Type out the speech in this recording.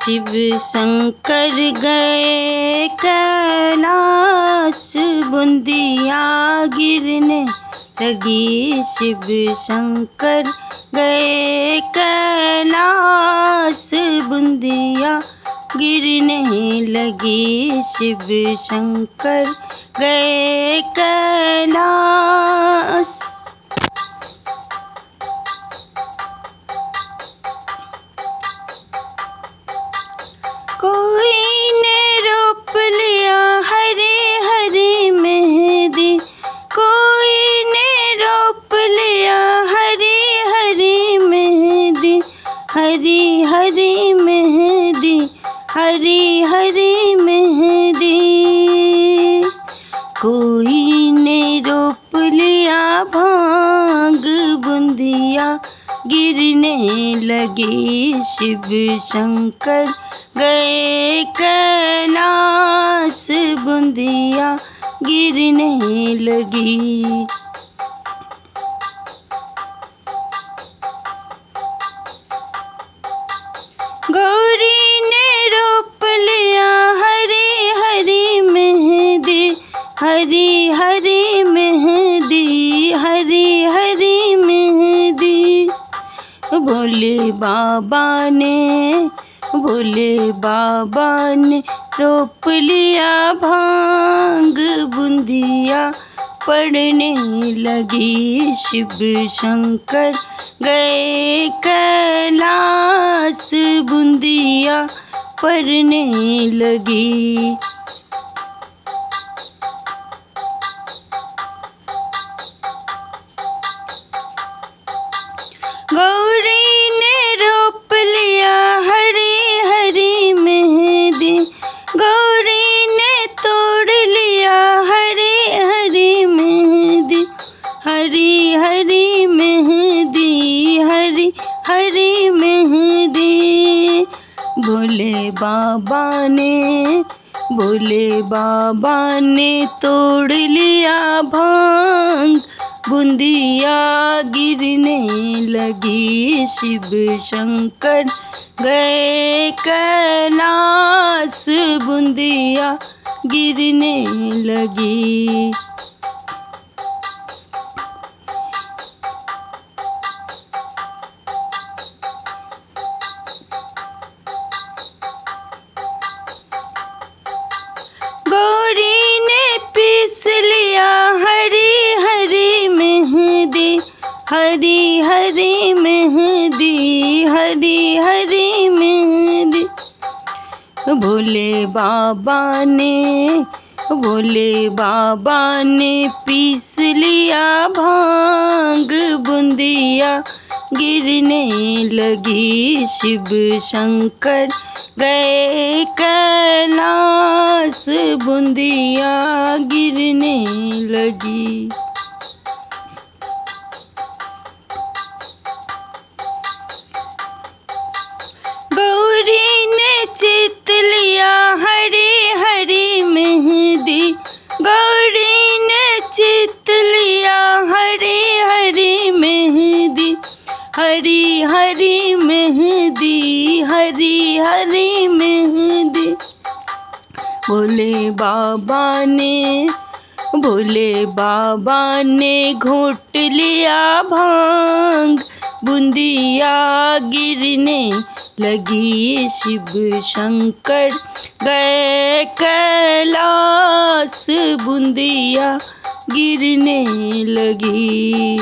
शिव शंकर गए कैलाश, बूंदिया गिरने लगी। शिव शंकर गए कैलाश, बूंदिया गिरने लगी। शिव शंकर गए कैलाश। कोई ने रोप लिया हरी हरी मेहंदी, कोई ने रोप लिया हरी हरी मेहंदी, हरी हरी मेहंदी, हरी हरी मेहंदी। कोई ने रोप लिया भांग, बूंदिया गिरने लगी। शिव शंकर गए कैलाश, बूंदिया गिरने लगी। गौरी ने रोप लिया हरी हरी मेहंदी, हरी हरी मेहंदी, हरी हरी मेहंदी। भोले बाबा ने रोप लिया भांग, बूंदिया पड़ने लगी। शिव शंकर गए कैलाश, बूंदिया पड़ने लगी। गौरी ने रोप लिया हरी हरी मेहंदी, गौरी ने तोड़ लिया हरी हरी मेहंदी, हरी हरी मेहंदी, हरी हरी मेहंदी। भोले बाबा ने तोड़ लिया भांग, बूंदिया गिरने लगी। शिव शंकर गए कैलाश, बूंदिया गिरने लगी। गौरी ने पीस लिया हरी हरी मेहंदी, हरी हरी मेहंदी, हरी हरी मेहंदी। भोले बाबा ने पीस लिया भांग, बूंदिया गिरने लगी। शिव शंकर गए कैलाश, बूंदिया गिरने लगी। गौरी ने चित लिया हरी हरी मेहंदी, गौरी ने चित लिया हरी हरी मेहंदी, हरी हरी मेहंदी, हरी हरी मेहंदी। भोले बाबा ने घोट लिया भांग, बूंदिया गिरने लगी। शिव शंकर गए कैलाश, बूंदिया गिरने लगी।